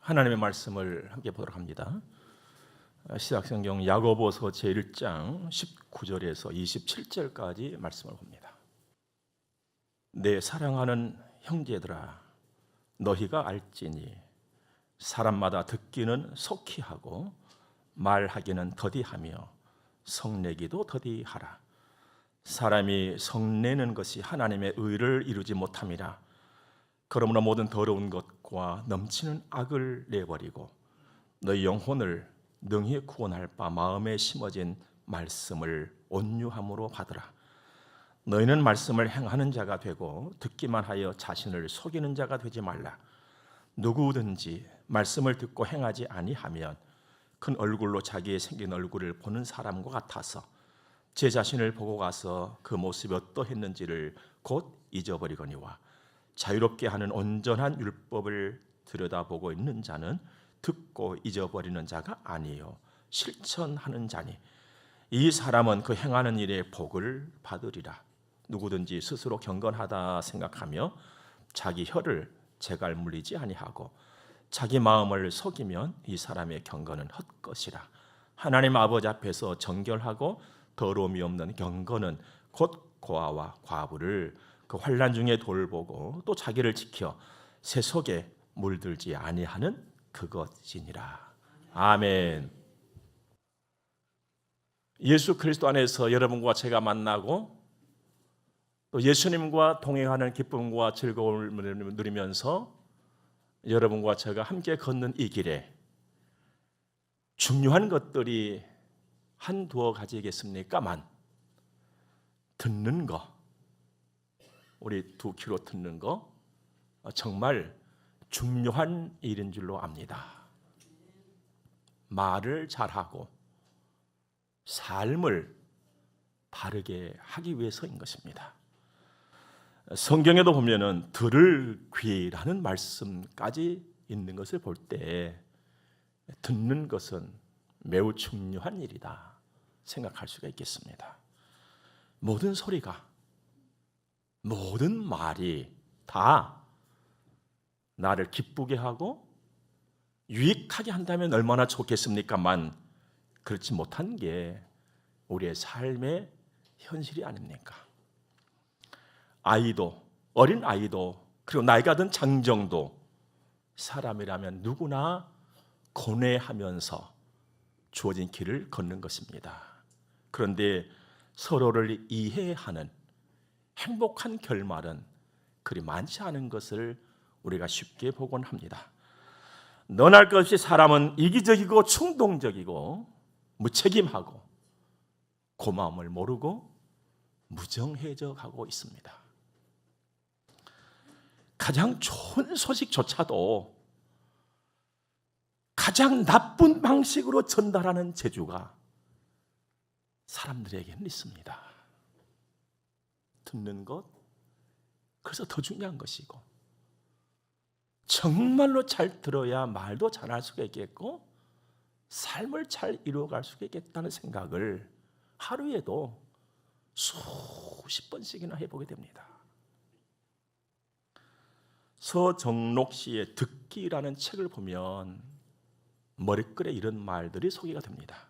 하나님의 말씀을 함께 보도록 합니다. 시작성경 야고보서 제1장 19절에서 27절까지 말씀을 봅니다. 내 사랑하는 형제들아, 너희가 알지니 사람마다 듣기는 속히 하고 말하기는 더디하며 성내기도 더디하라. 사람이 성내는 것이 하나님의 의를 이루지 못함이라. 그러므로 모든 더러운 것과 넘치는 악을 내버리고 너희 영혼을 능히 구원할 바 마음에 심어진 말씀을 온유함으로 받으라. 너희는 말씀을 행하는 자가 되고 듣기만 하여 자신을 속이는 자가 되지 말라. 누구든지 말씀을 듣고 행하지 아니하면 큰 얼굴로 자기의 생긴 얼굴을 보는 사람과 같아서 제 자신을 보고 가서 그 모습이 어떠했는지를 곧 잊어버리거니와 자유롭게 하는 온전한 율법을 들여다보고 있는 자는 듣고 잊어버리는 자가 아니요 실천하는 자니 이 사람은 그 행하는 일에 복을 받으리라. 누구든지 스스로 경건하다 생각하며 자기 혀를 재갈 물리지 아니하고 자기 마음을 속이면 이 사람의 경건은 헛것이라. 하나님 아버지 앞에서 정결하고 더러움이 없는 경건은 곧 고아와 과부를 그 환난 중에 돌보고 또 자기를 지켜 새 속에 물들지 아니하는 그것이니라. 아멘. 예수 그리스도 안에서 여러분과 제가 만나고 또 예수님과 동행하는 기쁨과 즐거움을 누리면서 여러분과 제가 함께 걷는 이 길에 중요한 것들이 한두어 가지겠습니까만 듣는 거, 우리 두 귀로 듣는 거 정말 중요한 일인 줄로 압니다. 말을 잘하고 삶을 바르게 하기 위해서인 것입니다. 성경에도 보면은 들을 귀라는 말씀까지 있는 것을 볼 때 듣는 것은 매우 중요한 일이다 생각할 수가 있겠습니다. 모든 소리가, 모든 말이 다 나를 기쁘게 하고 유익하게 한다면 얼마나 좋겠습니까만 그렇지 못한 게 우리의 삶의 현실이 아닙니까? 아이도, 어린 아이도, 그리고 나이가 든 장정도 사람이라면 누구나 고뇌하면서 주어진 길을 걷는 것입니다. 그런데 서로를 이해하는 행복한 결말은 그리 많지 않은 것을 우리가 쉽게 보곤 합니다. 너나 것 없이 사람은 이기적이고 충동적이고 무책임하고 고마움을 모르고 무정해져 가고 있습니다. 가장 좋은 소식조차도 가장 나쁜 방식으로 전달하는 재주가 사람들에게는 있습니다. 듣는 것, 그래서 더 중요한 것이고 정말로 잘 들어야 말도 잘할 수가 있겠고 삶을 잘 이루어갈 수가 있겠다는 생각을 하루에도 수십 번씩이나 해보게 됩니다. 서정록 씨의 듣기라는 책을 보면 머리글에 이런 말들이 소개가 됩니다.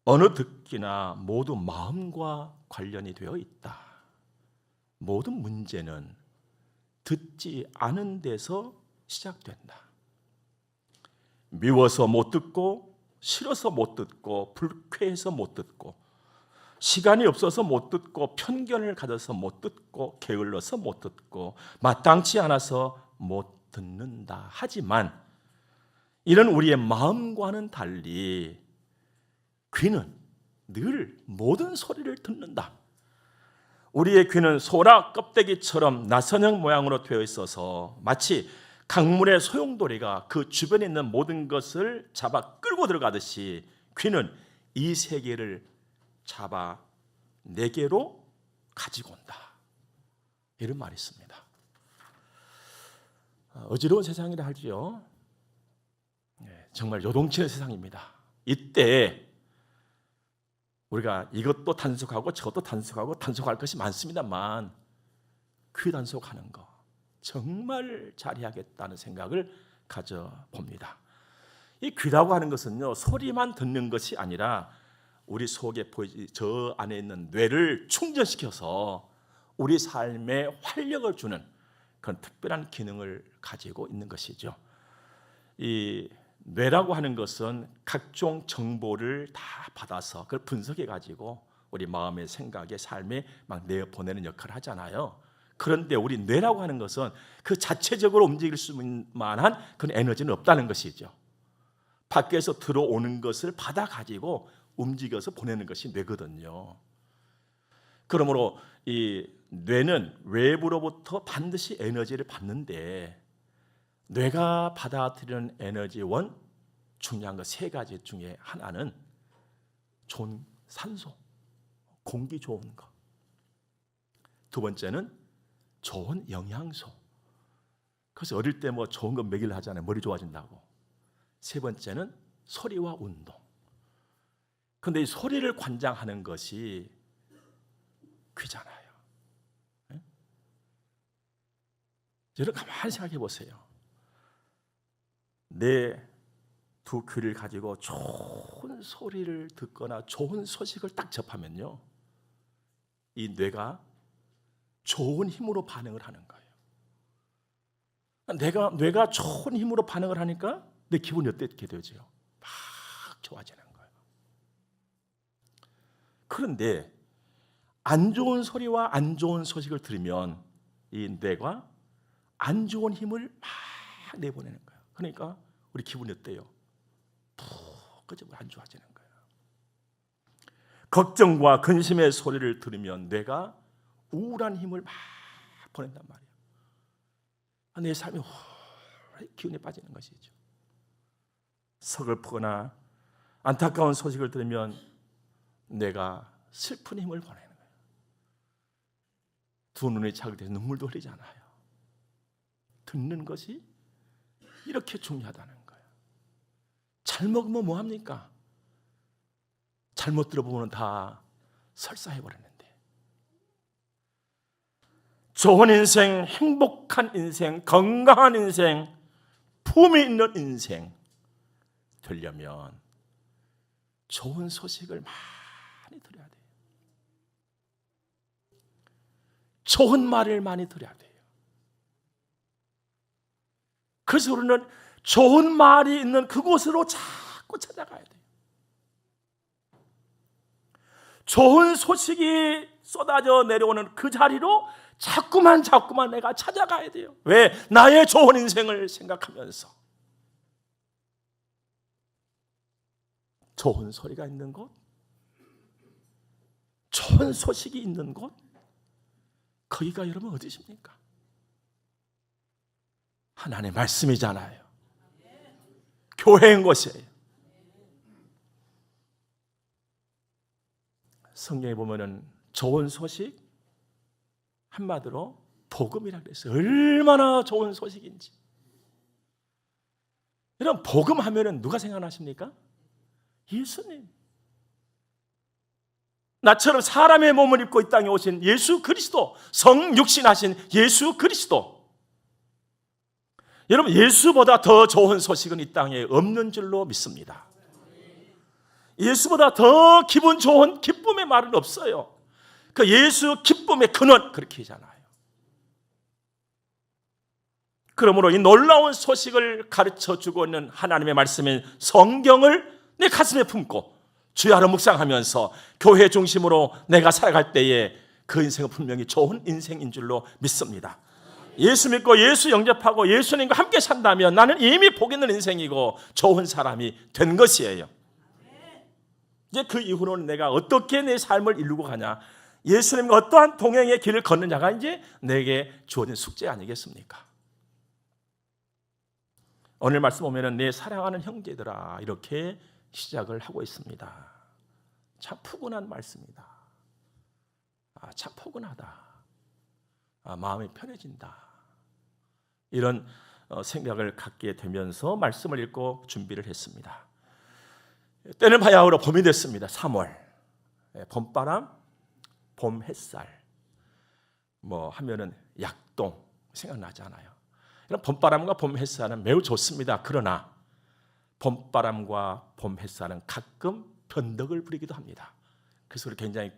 어느 듣기나 모두 마음과 관련이 되어 있다. 모든 문제는 듣지 않은 데서 시작된다. 미워서 못 듣고, 싫어서 못 듣고, 불쾌해서 못 듣고, 시간이 없어서 못 듣고, 편견을 가져서 못 듣고, 게을러서 못 듣고, 마땅치 않아서 못 듣는다. 하지만 이런 우리의 마음과는 달리 귀는 늘 모든 소리를 듣는다. 우리의 귀는 소라 껍데기처럼 나선형 모양으로 되어 있어서 마치 강물의 소용돌이가 그 주변에 있는 모든 것을 잡아 끌고 들어가듯이 귀는 이 세계를 잡아 내게로 가지고 온다. 이런 말이 있습니다. 어지러운 세상이라 할지요. 정말 요동치는 세상입니다. 이때 우리가 이것도 단속하고 저것도 단속하고 단속할 것이 많습니다만 귀 단속하는 거 정말 잘해야겠다는 생각을 가져봅니다. 이 귀라고 하는 것은요, 소리만 듣는 것이 아니라 우리 속에 저 안에 있는 뇌를 충전시켜서 우리 삶에 활력을 주는 그런 특별한 기능을 가지고 있는 것이죠. 이 뇌라고 하는 것은 각종 정보를 다 받아서 그걸 분석해 가지고 우리 마음의 생각에 삶에 막 내보내는 역할을 하잖아요. 그런데 우리 뇌라고 하는 것은 그 자체적으로 움직일 수 있는 만한 그런 에너지는 없다는 것이죠. 밖에서 들어오는 것을 받아 가지고 움직여서 보내는 것이 뇌거든요. 그러므로 이 뇌는 외부로부터 반드시 에너지를 받는데, 뇌가 받아들이는 에너지원 중요한 거 세 가지 중에 하나는 좋은 산소, 공기 좋은 거. 두 번째는 좋은 영양소. 그래서 어릴 때 뭐 좋은 거 먹이려 하잖아요. 머리 좋아진다고. 세 번째는 소리와 운동. 그런데 이 소리를 관장하는 것이 귀잖아요. 네? 여러분 가만히 생각해 보세요. 내 두 귀를 가지고 좋은 소리를 듣거나 좋은 소식을 딱 접하면요, 이 뇌가 좋은 힘으로 반응을 하는 거예요. 뇌가 좋은 힘으로 반응을 하니까 내 기분이 어떻게 되죠? 막 좋아지는 거예요. 그런데 안 좋은 소리와 안 좋은 소식을 들으면 이 뇌가 안 좋은 힘을 막 내보내는 거예요. 그러니까 우리 기분이 어때요? 푹 꺼지고 안 좋아지는 거예요. 걱정과 근심의 소리를 들으면 뇌가 우울한 힘을 막 보낸단 말이에요. 내 삶이 기운이 빠지는 것이죠. 서글프거나 안타까운 소식을 들으면 내가 슬픈 힘을 보내는 거예요. 두 눈이 자극돼서 눈물도 흘리잖아요. 듣는 것이 이렇게 중요하다는 거예요. 잘 먹으면 뭐합니까? 잘못 들어보면 다 설사해버렸는데. 좋은 인생, 행복한 인생, 건강한 인생, 품이 있는 인생 되려면 좋은 소식을 많이 들어야 돼요. 좋은 말을 많이 들어야 돼요. 그래서 우리는 좋은 말이 있는 그곳으로 자꾸 찾아가야 돼요. 좋은 소식이 쏟아져 내려오는 그 자리로 자꾸만 내가 찾아가야 돼요. 왜? 나의 좋은 인생을 생각하면서. 좋은 소리가 있는 곳, 좋은 소식이 있는 곳, 거기가 여러분 어디십니까? 하나님의 말씀이잖아요. 교회인 곳이에요. 성경에 보면은 좋은 소식, 한마디로 복음이라고 그랬어요. 얼마나 좋은 소식인지. 여러분, 복음 하면은 누가 생각나십니까? 예수님. 나처럼 사람의 몸을 입고 이 땅에 오신 예수 그리스도, 성육신하신 예수 그리스도. 여러분, 예수보다 더 좋은 소식은 이 땅에 없는 줄로 믿습니다. 예수보다 더 기분 좋은 기쁨의 말은 없어요. 그 예수 기쁨의 근원, 그렇게 하잖아요. 그러므로 이 놀라운 소식을 가르쳐주고 있는 하나님의 말씀인 성경을 내 가슴에 품고 주야로 묵상하면서 교회 중심으로 내가 살아갈 때에 그 인생은 분명히 좋은 인생인 줄로 믿습니다. 예수 믿고 예수 영접하고 예수님과 함께 산다면 나는 이미 복 있는 인생이고 좋은 사람이 된 것이에요. 이제 그 이후로는 내가 어떻게 내 삶을 이루고 가냐, 예수님과 어떠한 동행의 길을 걷느냐가 이제 내게 주어진 숙제 아니겠습니까? 오늘 말씀 보면은 내 사랑하는 형제들아, 이렇게 시작을 하고 있습니다. 참 푸근한 말씀이다. 참 포근하다. 마음이 편해진다. 이런 생각을 갖게 되면서 말씀을 읽고 준비를 했습니다. 때는 바야흐로 봄이 됐습니다. 3월. 봄바람, 봄 햇살. 뭐 하면은 약동 생각나잖아요. 봄바람과 봄 햇살은 매우 좋습니다. 그러나 봄바람과 봄 햇살은 가끔 변덕을 부리기도 합니다. 그래서 우리 굉장히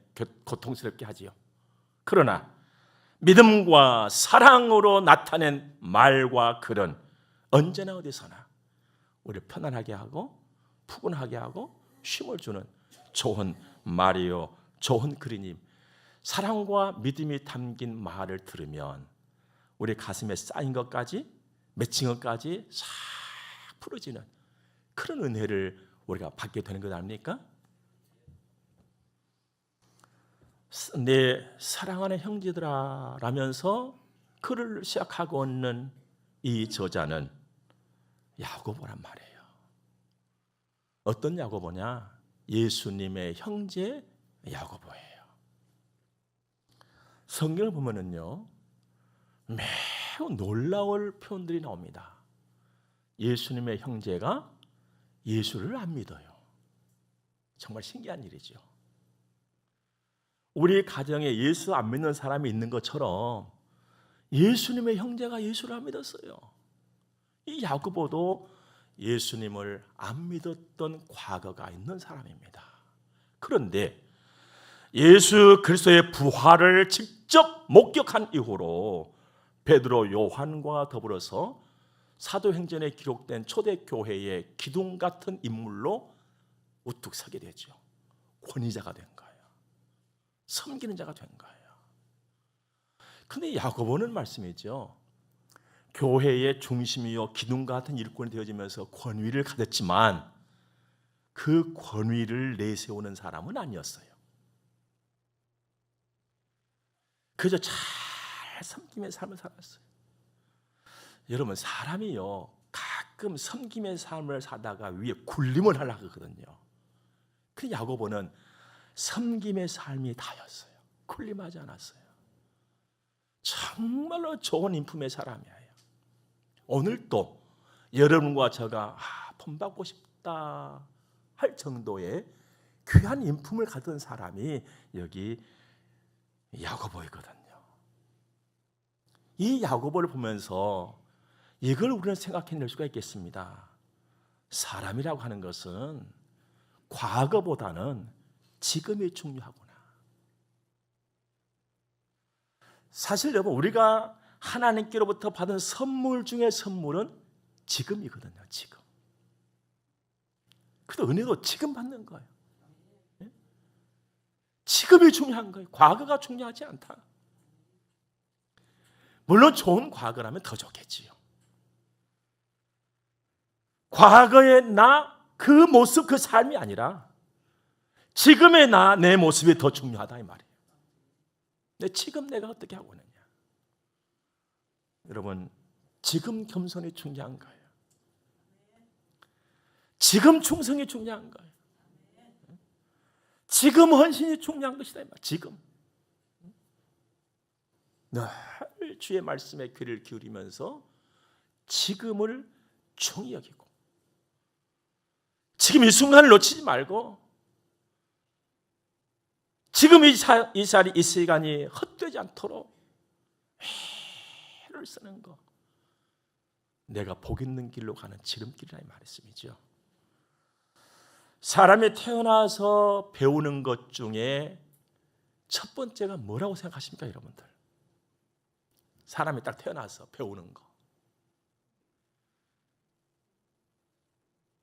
고통스럽게 하지요. 그러나 믿음과 사랑으로 나타낸 말과 글은 언제나 어디서나 우리를 편안하게 하고 푸근하게 하고 쉼을 주는 좋은 말이요, 좋은 글이니 사랑과 믿음이 담긴 말을 들으면 우리 가슴에 쌓인 것까지 맺힌 것까지 싹 풀어지는 그런 은혜를 우리가 받게 되는 것 아닙니까? 내 사랑하는 형제들아 라면서 글을 시작하고 있는 이 저자는 야고보란 말이에요. 어떤 야고보냐? 예수님의 형제 야고보예요. 성경을 보면은요, 매우 놀라울 표현들이 나옵니다. 예수님의 형제가 예수를 안 믿어요. 정말 신기한 일이죠. 우리 가정에 예수 안 믿는 사람이 있는 것처럼 예수님의 형제가 예수를 안 믿었어요. 이 야고보도 예수님을 안 믿었던 과거가 있는 사람입니다. 그런데 예수 그리스도의 부활을 직접 목격한 이후로 베드로, 요한과 더불어서 사도행전에 기록된 초대교회의 기둥 같은 인물로 우뚝 서게 되죠. 권위자가 된 거예요. 섬기는 자가 된 거예요. 그런데 야고보는 말씀이죠. 교회의 중심이요 기둥 같은 일꾼이 되어지면서 권위를 가졌지만 그 권위를 내세우는 사람은 아니었어요. 그저 잘 섬김의 삶을 살았어요. 여러분, 사람이요 가끔 섬김의 삶을 사다가 위에 굴림을 하려고 하거든요. 그 야고보는 섬김의 삶이 다였어요. 굴림하지 않았어요. 정말로 좋은 인품의 사람이에요. 오늘도 여러분과 제가 본받고 싶다 할 정도의 귀한 인품을 가진 사람이 여기 야고보이거든요. 이 야고보를 보면서 이걸 우리는 생각해낼 수가 있겠습니다. 사람이라고 하는 것은 과거보다는 지금이 중요하구나. 사실 여러분, 우리가 하나님께로부터 받은 선물 중에 선물은 지금이거든요. 지금. 그래도 은혜도 지금 받는 거예요. 지금이 중요한 거예요. 과거가 중요하지 않다. 물론 좋은 과거라면 더 좋겠지요. 과거의 나, 그 모습, 그 삶이 아니라 지금의 나, 내 모습이 더 중요하다 이 말이에요. 지금 내가 어떻게 하고 있느냐. 여러분, 지금 겸손이 중요한 거예요. 지금 충성이 중요한 거예요. 지금 헌신이 중요한 것이다 이 말. 지금 늘 주의 말씀에 귀를 기울이면서 지금을 중히 여기고 지금 이 순간을 놓치지 말고 지금 이 자리 이 시간이 헛되지 않도록 애를 쓰는 거, 내가 복 있는 길로 가는 지름길이라 이 말씀이죠. 사람이 태어나서 배우는 것 중에 첫 번째가 뭐라고 생각하십니까, 여러분들? 사람이 딱 태어나서 배우는 거.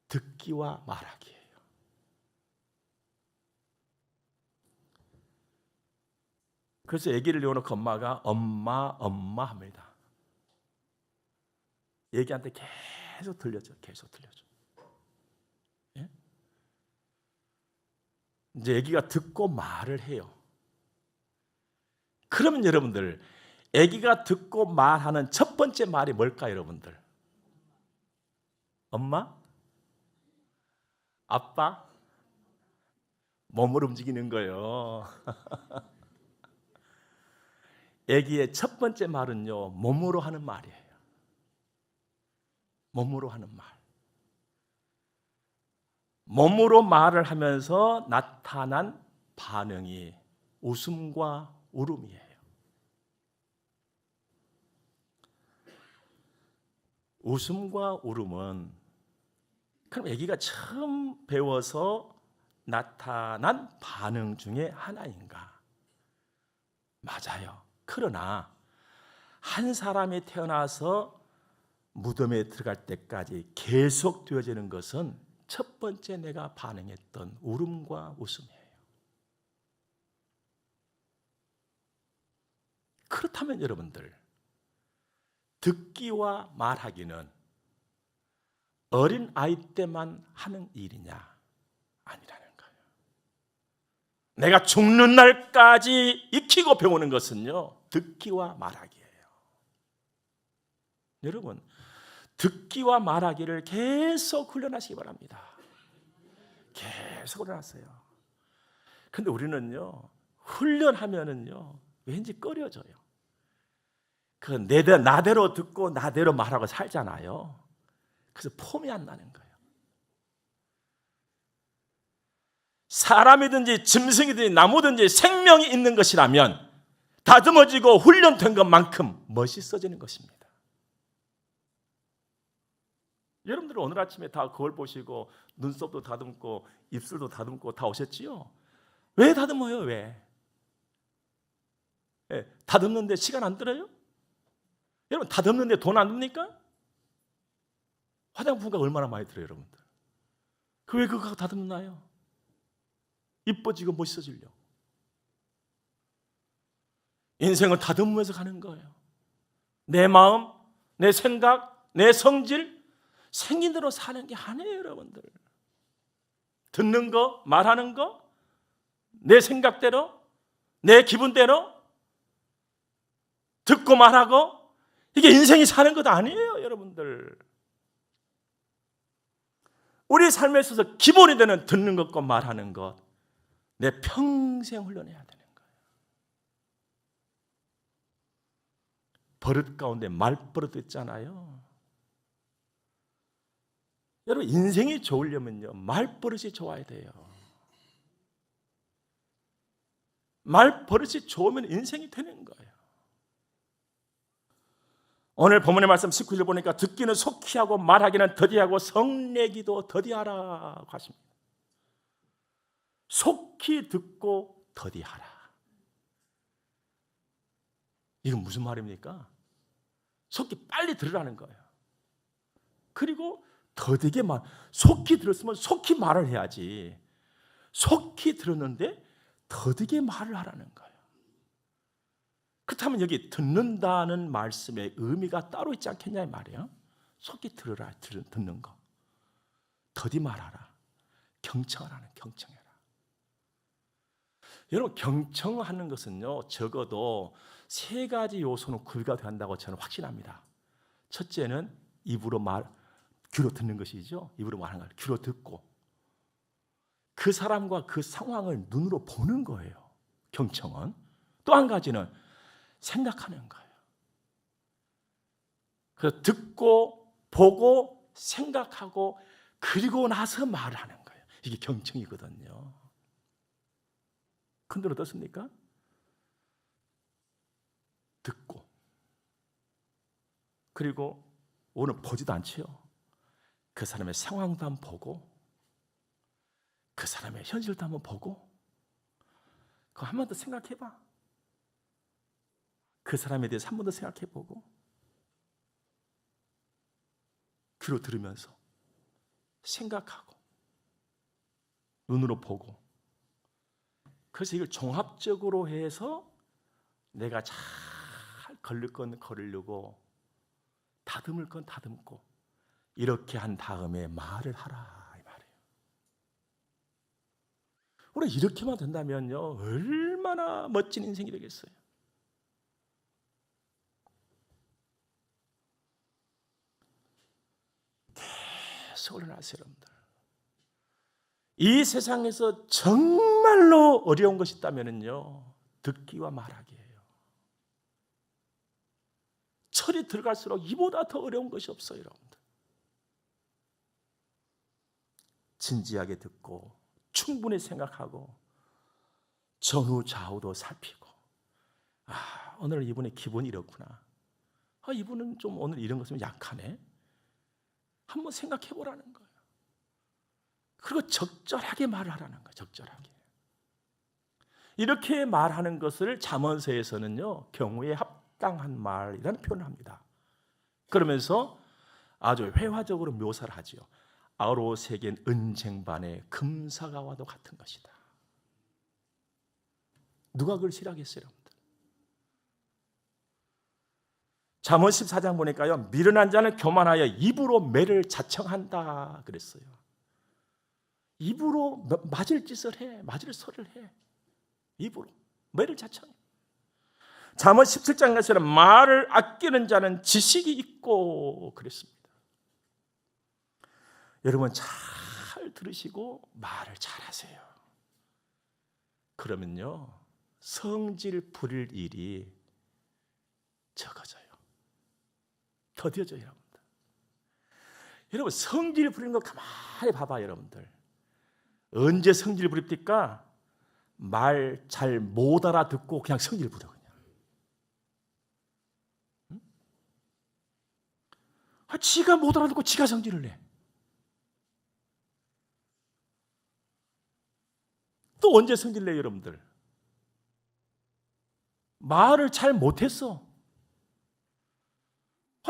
듣기와 말하기예요. 그래서 아기를 내어놓고 엄마가 엄마 합니다. 아기한테 계속 들려줘. 예? 이제 아기가 듣고 말을 해요. 그러면 여러분들, 아기가 듣고 말하는 첫 번째 말이 뭘까요, 여러분들? 엄마? 아빠? 몸을 움직이는 거예요. 아기의 첫 번째 말은요, 몸으로 하는 말이에요. 몸으로 하는 말. 몸으로 말을 하면서 나타난 반응이 웃음과 울음이에요. 웃음과 울음은 그럼 아기가 처음 배워서 나타난 반응 중에 하나인가? 맞아요. 그러나 한 사람이 태어나서 무덤에 들어갈 때까지 계속 되어지는 것은 첫 번째 내가 반응했던 울음과 웃음이에요. 그렇다면 여러분들, 듣기와 말하기는 어린 아이 때만 하는 일이냐? 아니라는 거예요. 내가 죽는 날까지 익히고 배우는 것은요, 듣기와 말하기예요. 여러분, 듣기와 말하기를 계속 훈련하시기 바랍니다. 계속 훈련하세요. 근데 우리는요, 훈련하면은요, 왠지 꺼려져요. 그 나대로 듣고 나대로 말하고 살잖아요. 그래서 폼이 안 나는 거예요. 사람이든지 짐승이든지 나무든지 생명이 있는 것이라면 다듬어지고 훈련된 것만큼 멋있어지는 것입니다. 여러분들 오늘 아침에 다 거울 보시고 눈썹도 다듬고 입술도 다듬고 다 오셨지요? 왜 다듬어요? 왜? 다듬는데 시간 안 들어요? 여러분 다듬는데 돈 안 듭니까? 화장품가 얼마나 많이 들어요, 여러분들? 왜 그거 다듬나요? 이뻐지고 멋있어지려고. 인생을 다듬으면서 가는 거예요. 내 마음, 내 생각, 내 성질 생긴 대로 사는 게 아니에요, 여러분들. 듣는 거, 말하는 거, 내 생각대로, 내 기분대로 듣고 말하고 이게 인생이 사는 것 아니에요, 여러분들. 우리 삶에 있어서 기본이 되는 듣는 것과 말하는 것, 내 평생 훈련해야 되는 거예요. 버릇 가운데 말버릇도 있잖아요. 여러분 인생이 좋으려면요, 말버릇이 좋아야 돼요. 말버릇이 좋으면 인생이 되는 거예요. 오늘 본문의 말씀 19절 보니까 듣기는 속히 하고 말하기는 더디하고 성내기도 더디하라고 하십니다. 속히 듣고 더디하라. 이건 무슨 말입니까? 속히 빨리 들으라는 거예요. 그리고 더디게 속히 들었으면 속히 말을 해야지. 속히 들었는데 더디게 말을 하라는 거예요. 그렇다면 여기 듣는다는 말씀의 의미가 따로 있지 않겠냐 이 말이에요. 속히 들으라, 듣는 거. 더디 말하라. 경청하라는 경청해라. 여러분 경청하는 것은요, 적어도 세 가지 요소는 구비가 된다고 저는 확신합니다. 첫째는 귀로 듣는 것이죠. 입으로 말하는 걸 귀로 듣고 그 사람과 그 상황을 눈으로 보는 거예요. 경청은. 또 한 가지는 생각하는 거예요. 그래서 듣고 보고 생각하고 그리고 나서 말하는 거예요. 이게 경청이거든요. 근데 어떻습니까? 듣고 그리고 오늘 보지도 않지요. 그 사람의 상황도 한번 보고 그 사람의 현실도 한번 보고 그거 한 번 더 생각해봐. 그 사람에 대해서 한 번 더 생각해보고 귀로 들으면서 생각하고 눈으로 보고 그래서 이걸 종합적으로 해서 내가 잘 걸릴 건 걸으려고 다듬을 건 다듬고 이렇게 한 다음에 말을 하라 이 말이에요. 우리 이렇게만 된다면요 얼마나 멋진 인생이 되겠어요. 계속 올려놨어요, 여러분들. 이 세상에서 정말로 어려운 것이 있다면요 듣기와 말하기예요. 철이 들어갈수록 이보다 더 어려운 것이 없어요, 여러분들. 진지하게 듣고 충분히 생각하고 전후 좌우도 살피고 오늘 이분의 기분이 이렇구나. 이분은 좀 오늘 이런 것 좀 약하네. 한번 생각해 보라는 거예요. 그리고 적절하게 말을 하라는 거예요. 적절하게. 이렇게 말하는 것을 잠언서에서는요, 경우에 합당한 말이라는 표현을 합니다. 그러면서 아주 회화적으로 묘사를 하죠. 아로새긴 은쟁반에 금사과와도 같은 것이다. 누가 그걸 싫어하겠어요, 여러분들? 잠언 14장 보니까요, 미련한 자는 교만하여 입으로 매를 자청한다 그랬어요. 입으로 맞을 짓을 해, 맞을 소리를 해. 입으로 매를 자청해. 잠언 17장에서는 말을 아끼는 자는 지식이 있고 그랬습니다. 여러분 잘 들으시고 말을 잘하세요. 그러면요, 성질 부릴 일이 적어져요. 더뎌져요, 여러분들. 여러분 성질 부리는 거 가만히 봐봐, 여러분들. 언제 성질 부립니까? 말 잘 못 알아듣고 그냥 성질 부려 그냥. 응? 지가 못 알아듣고 지가 성질을 내. 또 언제 성질 내요, 여러분들? 말을 잘 못했어.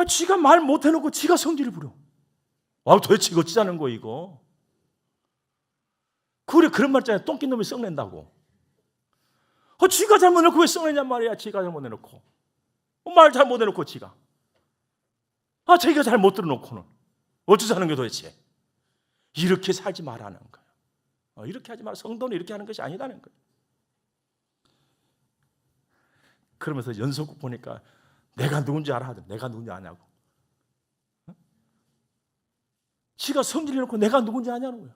지가 말 못해놓고 지가 성질을 부려. 도대체 이거 어찌자는 거 이거. 그래, 그런 말 있잖아요. 똥낀 놈이 썩낸다고. 지가 잘못해놓고 왜 썩내냔 말이야. 지가 잘못해놓고. 말 잘못해놓고 지가. 자기가 잘 못 들어놓고는 어쩌자는 게 도대체. 이렇게 살지 말라는 거예요. 이렇게 하지 마라. 성도는 이렇게 하는 것이 아니라는 거예요. 그러면서 연속곡 보니까 내가 누군지 알아 하든 내가 누군지 아냐고. 지가 성질 내놓고 내가 누군지 아냐는 거예요.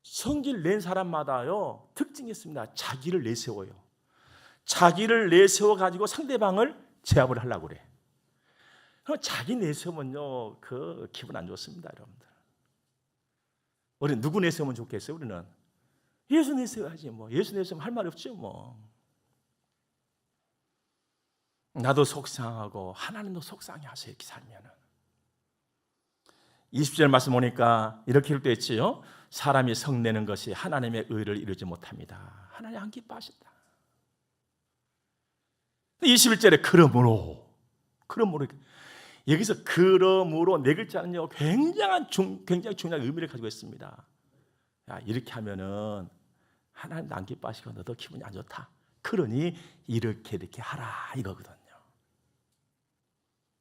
성질 낸 사람마다요 특징이 있습니다. 자기를 내세워요. 자기를 내세워 가지고 상대방을 제압을 하려고 그래. 자기 내세우면요 그 기분 안 좋습니다, 여러분들. 우리 누구 내세우면 좋겠어요? 우리는 예수 내세워야지. 뭐 예수 내세우면 할 말 없죠. 뭐 나도 속상하고 하나님도 속상해 하세요. 이렇게 살면은. 20절 말씀 보니까 이렇게 돼 있지요. 사람이 성내는 것이 하나님의 의를 이루지 못합니다. 하나님 안 기뻐하신다. 21절에 그러므로 여기서 그러므로 네 글자는요 굉장히 중요한 의미를 가지고 있습니다. 이렇게 하면은 하나님 안 기뻐하시고 너도 기분이 안 좋다. 그러니 이렇게 하라 이거거든요.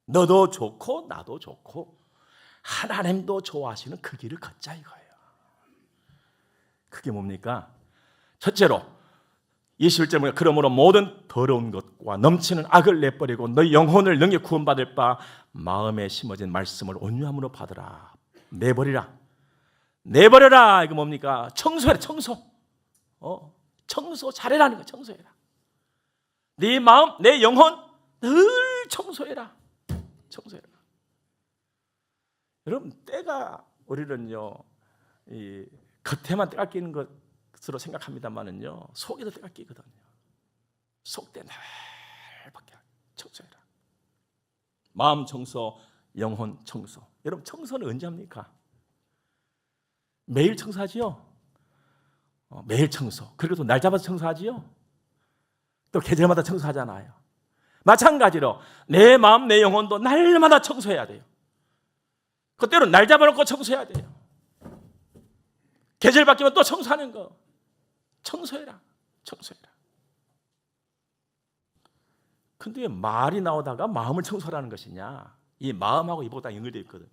너도 좋고 나도 좋고 하나님도 좋아하시는 그 길을 걷자 이거예요. 그게 뭡니까? 첫째로 21절 보면 그러므로 모든 더러운 것과 넘치는 악을 내버리고 너희 영혼을 능히 구원받을 바 마음에 심어진 말씀을 온유함으로 받으라. 내버려라. 이거 뭡니까? 청소해라. 청소 잘해라는 거. 청소해라. 네 마음, 내 영혼 늘 청소해라. 여러분 때가 우리는요 이 겉에만 때가 끼는 것으로 생각합니다만은요 속에도 때가 끼거든요. 속때 늘 밖에 청소해라. 마음 청소, 영혼 청소. 여러분 청소는 언제 합니까? 매일 청소하지요. 매일 청소. 그리고 또 날 잡아서 청소하지요. 또 계절마다 청소하잖아요. 마찬가지로 내 마음, 내 영혼도 날마다 청소해야 돼요. 그때로 날 잡아놓고 청소해야 돼요. 계절 바뀌면 또 청소하는 거. 청소해라. 근데 왜 말이 나오다가 마음을 청소하라는 것이냐? 이 마음하고 이보다 연결되어 있거든요.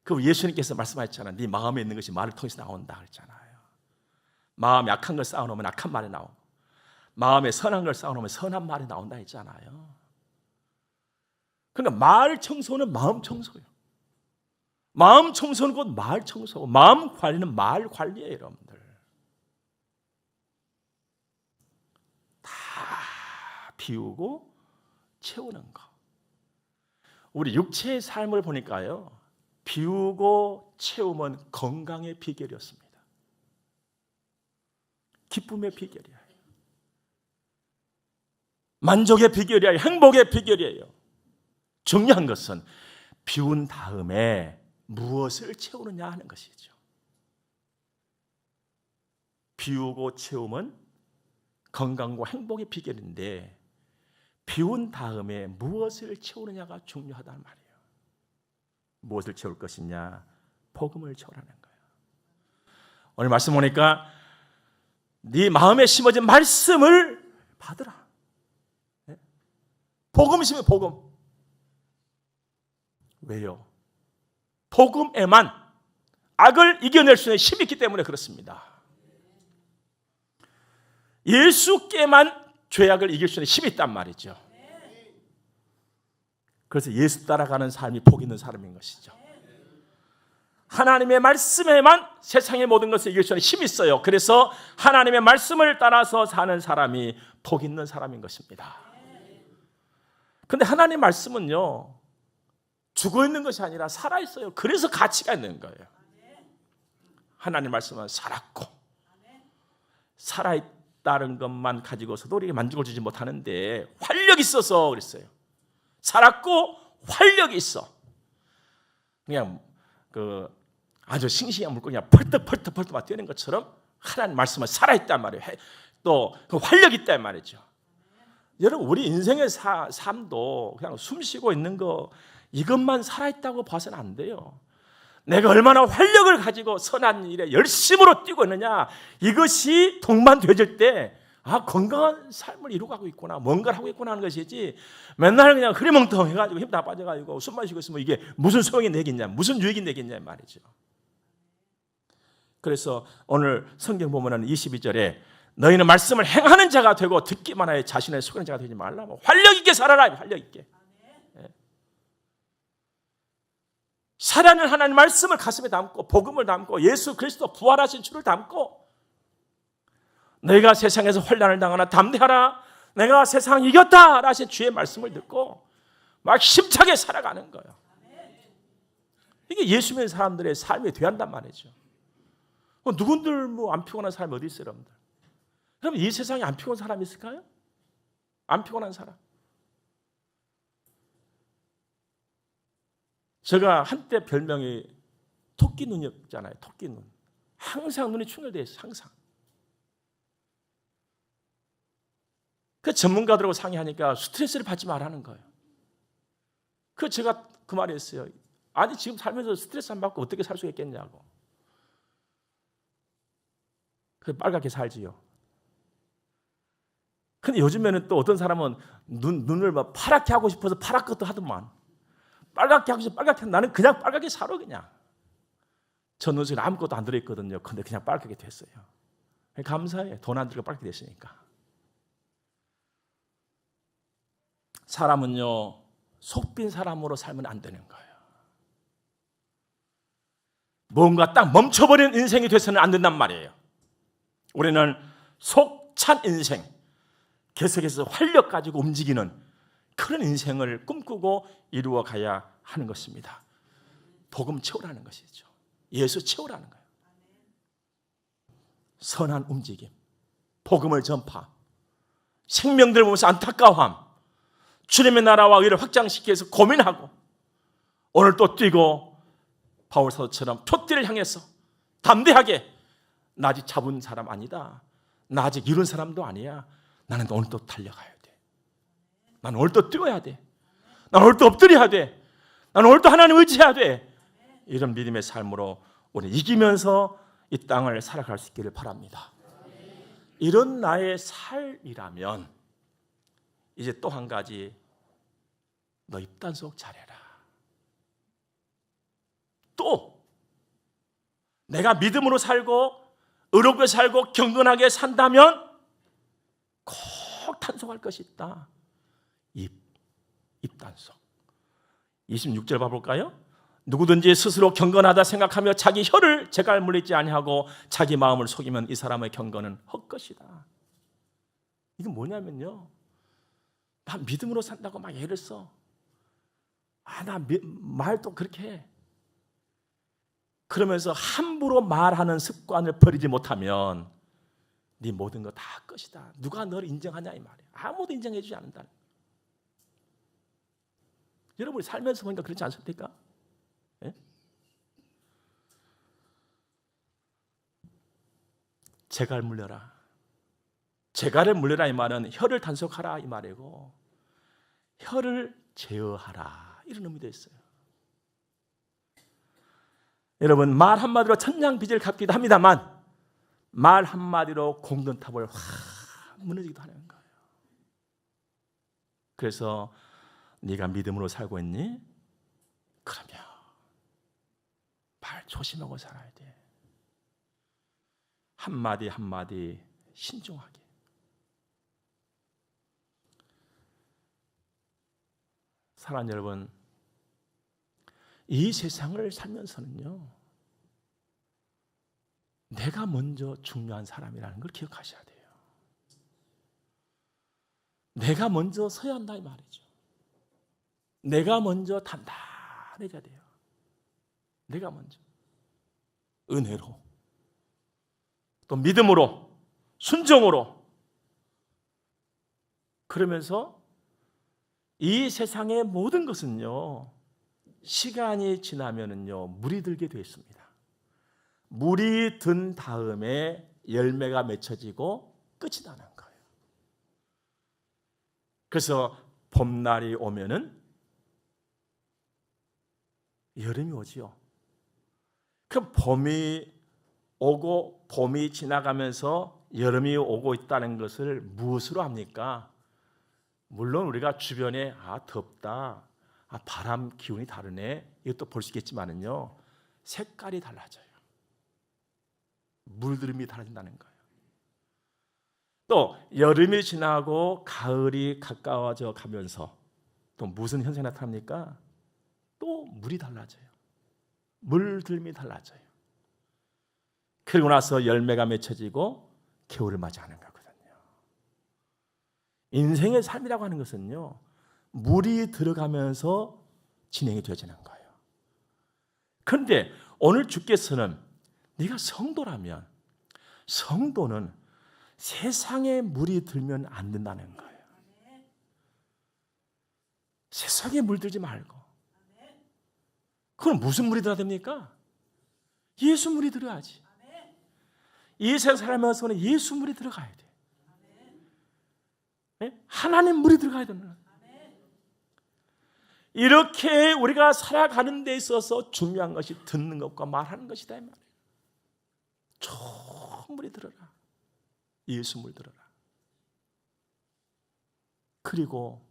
그 예수님께서 말씀하셨잖아요. 네 마음에 있는 것이 말을 통해서 나온다 그랬잖아요. 마음에 악한 걸 쌓아놓으면 악한 말이 나오고 마음에 선한 걸 쌓아놓으면 선한 말이 나온다 했잖아요. 그러니까 말 청소는 마음 청소예요. 마음 청소는 곧 말 청소고 마음 관리는 말 관리예요, 여러분들. 다 비우고 채우는 거. 우리 육체의 삶을 보니까요. 비우고 채우면 건강의 비결이었습니다. 기쁨의 비결이에요. 만족의 비결이에요. 행복의 비결이에요. 중요한 것은 비운 다음에 무엇을 채우느냐 하는 것이죠. 비우고 채우면 건강과 행복의 비결인데 비운 다음에 무엇을 채우느냐가 중요하단 말이에요. 무엇을 채울 것이냐? 복음을 채우라는 거예요. 오늘 말씀 보니까 네 마음에 심어진 말씀을 받으라. 복음 심으면 복음. 왜요? 복음에만 악을 이겨낼 수 있는 힘이 있기 때문에 그렇습니다. 예수께만 죄악을 이길 수 있는 힘이 있단 말이죠. 그래서 예수 따라가는 삶이 복 있는 사람인 것이죠. 하나님의 말씀에만 세상의 모든 것을 이길 수 있는 힘이 있어요. 그래서 하나님의 말씀을 따라서 사는 사람이 복 있는 사람인 것입니다. 그런데 하나님의 말씀은요, 죽어 있는 것이 아니라 살아 있어요. 그래서 가치가 있는 거예요. 하나님의 말씀은 살았고 살아있다는 것만 가지고서도 우리에게 만족을 주지 못하는데 활력이 있어서 그랬어요. 살았고 활력이 있어. 그냥 아주 싱싱한 물고기 그냥 펄떡펄떡 막 뛰는 것처럼 하나님 말씀은 살아있단 말이에요. 또 그 활력이 있단 말이죠. 여러분, 우리 인생의 삶도 그냥 숨 쉬고 있는 거 이것만 살아있다고 봐서는 안 돼요. 내가 얼마나 활력을 가지고 선한 일에 열심으로 뛰고 있느냐, 이것이 동반되어질 때 건강한 삶을 이루어가고 있구나, 뭔가를 하고 있구나 하는 것이지, 맨날 그냥 흐리멍텅해가지고 힘 다 빠져가지고 숨만 쉬고 있으면 이게 무슨 소용이 되겠냐, 무슨 유익이 되겠냐 말이죠. 그래서 오늘 성경 보면은 22절에 너희는 말씀을 행하는 자가 되고 듣기만 하여 자신의 속이는 자가 되지 말라. 활력 있게 살아라. 활력 있게. 살아는 하나님 말씀을 가슴에 담고 복음을 담고 예수 그리스도 부활하신 주를 담고 너희가 세상에서 환난을 당하나 담대하라. 내가 세상을 이겼다 하신 주의 말씀을 듣고 막 힘차게 살아가는 거예요. 이게 예수 믿는 사람들의 삶이 돼야 한단 말이죠. 누군들 안 피곤한 사람이 어디 있어요, 여러분들? 그럼 이 세상에 안 피곤한 사람이 있을까요? 안 피곤한 사람. 제가 한때 별명이 토끼 눈이었잖아요. 토끼 눈. 항상 눈이 충혈되어 있어요. 항상. 그 전문가들하고 상의하니까 스트레스를 받지 말라는 거예요. 제가 그 말을 했어요. 아니 지금 살면서 스트레스 안 받고 어떻게 살 수 있겠냐고. 그래서 빨갛게 살지요. 근데 요즘에는 또 어떤 사람은 눈을 막 파랗게 하고 싶어서 파랗게 또 하더만. 빨갛게 하고 싶어 빨갛게 나는 그냥 빨갛게 살아 그냥. 저 눈 속에 아무것도 안 들어있거든요. 근데 그냥 빨갛게 됐어요. 감사해요. 돈 안 들고 빨갛게 됐으니까. 사람은요, 속빈 사람으로 살면 안 되는 거예요. 뭔가 딱 멈춰버린 인생이 돼서는 안 된단 말이에요. 우리는 속 찬 인생, 계속해서 활력 가지고 움직이는 그런 인생을 꿈꾸고 이루어 가야 하는 것입니다. 복음 채우라는 것이죠. 예수 채우라는 거예요. 선한 움직임, 복음을 전파, 생명들 보면서 안타까워함, 주님의 나라와 의를 확장시키기 위해서 고민하고 오늘 또 뛰고 바울 사도처럼 표띠를 향해서 담대하게 나 아직 잡은 사람 아니다. 나 아직 이룬 사람도 아니야. 나는 오늘 또 달려가야 돼. 나는 오늘 또 뛰어야 돼. 나는 오늘 또 엎드려야 돼. 나는 오늘 또 하나님 의지해야 돼. 이런 믿음의 삶으로 우리 이기면서 이 땅을 살아갈 수 있기를 바랍니다. 이런 나의 삶이라면 이제 또 한 가지, 너 입단속 잘해라. 또 내가 믿음으로 살고 의롭게 살고 경건하게 산다면 꼭 단속할 것이 있다. 입단속. 26절 봐볼까요? 누구든지 스스로 경건하다 생각하며 자기 혀를 재갈 물리지 아니하고 자기 마음을 속이면 이 사람의 경건은 헛것이다. 이게 뭐냐면요, 나 믿음으로 산다고 막 애를 써. 나 말도 그렇게 해. 그러면서 함부로 말하는 습관을 버리지 못하면 네 모든 거 다 것이다. 누가 너를 인정하냐 이 말이야. 아무도 인정해 주지 않는다. 여러분이 살면서 보니까 그렇지 않습니까? 예? 재갈 물려라. 재갈을 물려라 이 말은 혀를 단속하라 이 말이고, 혀를 제어하라 이런 의미도 있어요. 여러분, 말 한마디로 천냥빚을 갚기도 합니다만 말 한마디로 공든탑을 확 무너지기도 하는 거예요. 그래서 네가 믿음으로 살고 있니? 그러면 말 조심하고 살아야 돼. 한마디 한마디 신중하게. 사랑하는 여러분, 이 세상을 살면서는요, 내가 먼저 중요한 사람이라는 걸 기억하셔야 돼요. 내가 먼저 서야 한다 이 말이죠. 내가 먼저 단단해져야 돼요. 내가 먼저 은혜로, 또 믿음으로, 순종으로. 그러면서 이 세상의 모든 것은요, 시간이 지나면은요, 물이 들게 되어 있습니다. 물이 든 다음에 열매가 맺혀지고 끝이 나는 거예요. 그래서 봄날이 오면은 여름이 오지요. 그 봄이 오고 봄이 지나가면서 여름이 오고 있다는 것을 무엇으로 합니까? 물론 우리가 주변에 덥다, 바람 기운이 다르네, 이것도 볼 수 있겠지만은요, 색깔이 달라져요. 물들음이 달라진다는 거예요. 또 여름이 지나고 가을이 가까워져 가면서 또 무슨 현상이 나타납니까? 또 물이 달라져요. 물들음이 달라져요. 그리고 나서 열매가 맺혀지고 겨울을 맞이하는 거거든요. 인생의 삶이라고 하는 것은요, 물이 들어가면서 진행이 되어지는 거예요. 그런데 오늘 주께서는 네가 성도라면, 성도는 세상에 물이 들면 안 된다는 거예요. 세상에 물들지 말고. 그럼 무슨 물이 들어야 됩니까? 예수 물이 들어야지. 이 세상 살면서는 예수 물이 들어가야 돼. 하나님 물이 들어가야 됩니다. 이렇게 우리가 살아가는 데 있어서 중요한 것이 듣는 것과 말하는 것이다 이 말이에요. 좋은 물이 들어라. 예수 물 들어라. 그리고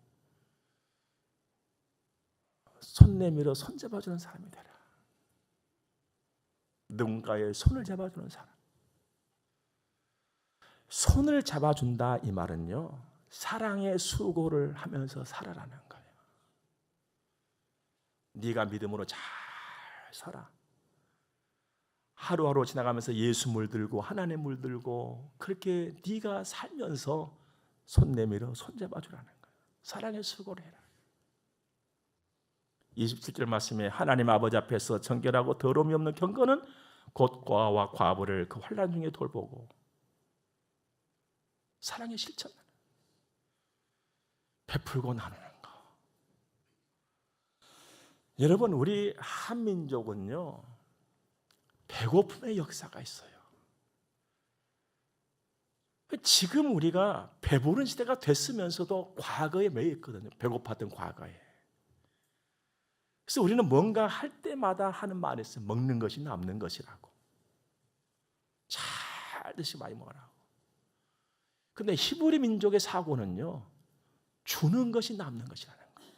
손 내밀어 손 잡아주는 사람이 되라. 누군가의 손을 잡아주는 사람. 손을 잡아준다 이 말은요, 사랑의 수고를 하면서 살아라는 거예요. 네가 믿음으로 잘 살아. 하루하루 지나가면서 예수 물들고 하나님 물들고 그렇게 네가 살면서 손 내밀어 손 잡아주라는 거예요. 사랑의 수고를 해라. 27절 말씀에 하나님 아버지 앞에서 정결하고 더러움이 없는 경건은 곧 고아와 과부를 그 환난 중에 돌보고 사랑의 실천 베풀고 나누는 거. 여러분, 우리 한민족은요, 배고픔의 역사가 있어요. 지금 우리가 배부른 시대가 됐으면서도 과거에 매여 있거든요. 배고팠던 과거에. 그래서 우리는 뭔가 할 때마다 하는 말이 있어요. 먹는 것이 남는 것이라고. 잘 드시 많이 먹으라고. 근데 히브리 민족의 사고는요, 주는 것이 남는 것이라는 거예요.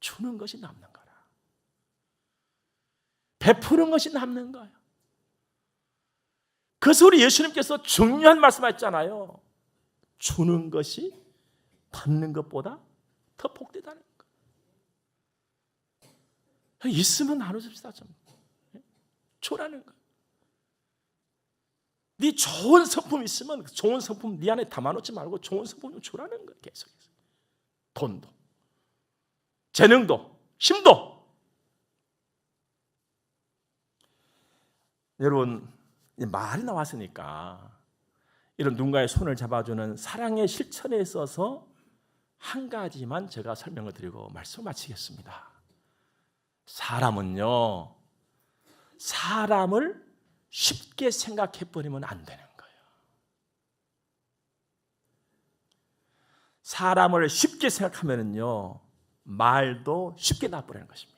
주는 것이 남는 거라. 베푸는 것이 남는 거예요. 그래서 우리 예수님께서 중요한 말씀하셨잖아요. 주는 것이 받는 것보다 더 복되다는 거예요. 있으면 나눠줍시다 좀. 줘라는 거예요. 네 좋은 성품 있으면 좋은 성품 네 안에 담아놓지 말고 좋은 성품 좀 주라는 거예요. 계속해서. 돈도, 재능도, 힘도. 여러분, 말이 나왔으니까 이런 누군가의 손을 잡아주는 사랑의 실천에 있어서 한 가지만 제가 설명을 드리고 말씀을 마치겠습니다. 사람은요, 사람을 쉽게 생각해 버리면 안 되는 거예요. 사람을 쉽게 생각하면요, 말도 쉽게 나버리는 것입니다.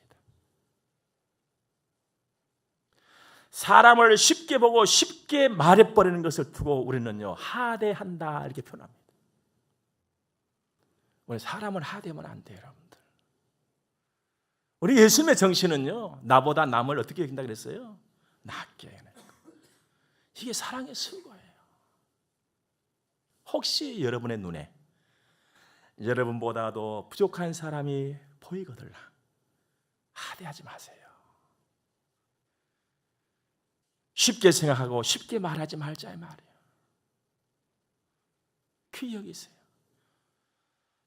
사람을 쉽게 보고 쉽게 말해버리는 것을 두고 우리는요, 하대한다 이렇게 표현합니다. 우리 사람을 하대하면 안 돼요, 여러분들. 우리 예수님의 정신은요, 나보다 남을 어떻게 여긴다 그랬어요? 낮게 여기는 거. 이게 사랑의 수고예요. 혹시 여러분의 눈에 여러분보다도 부족한 사람이 보이거든요, 하대하지 마세요. 쉽게 생각하고 쉽게 말하지 말자 이 말이에요. 귀히 여기세요.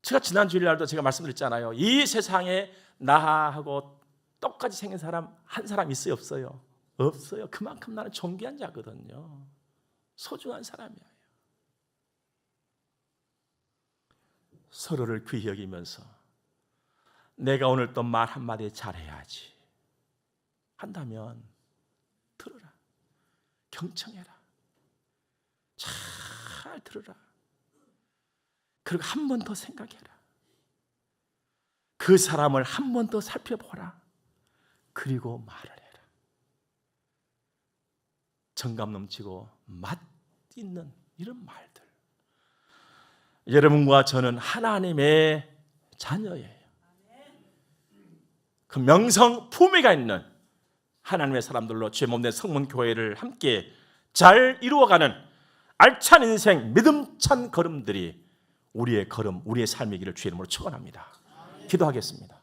제가 지난 주일날도 제가 말씀드렸잖아요. 이 세상에 나하고 똑같이 생긴 사람 한 사람 있어요, 없어요? 없어요. 그만큼 나는 존귀한 자거든요. 소중한 사람이에요. 서로를 귀히 여기면서 내가 오늘 또 말 한마디 잘해야지 한다면 들어라. 경청해라. 잘 들으라. 그리고 한 번 더 생각해라. 그 사람을 한 번 더 살펴보라. 그리고 말을 해라. 정감 넘치고 맛 있는 이런 말들. 여러분과 저는 하나님의 자녀예요. 그 명성 품위가 있는 하나님의 사람들로 죄 몸된 성문 교회를 함께 잘 이루어가는 알찬 인생, 믿음찬 걸음들이 우리의 걸음, 우리의 삶이기를 주의 이름으로 축원합니다. 기도하겠습니다.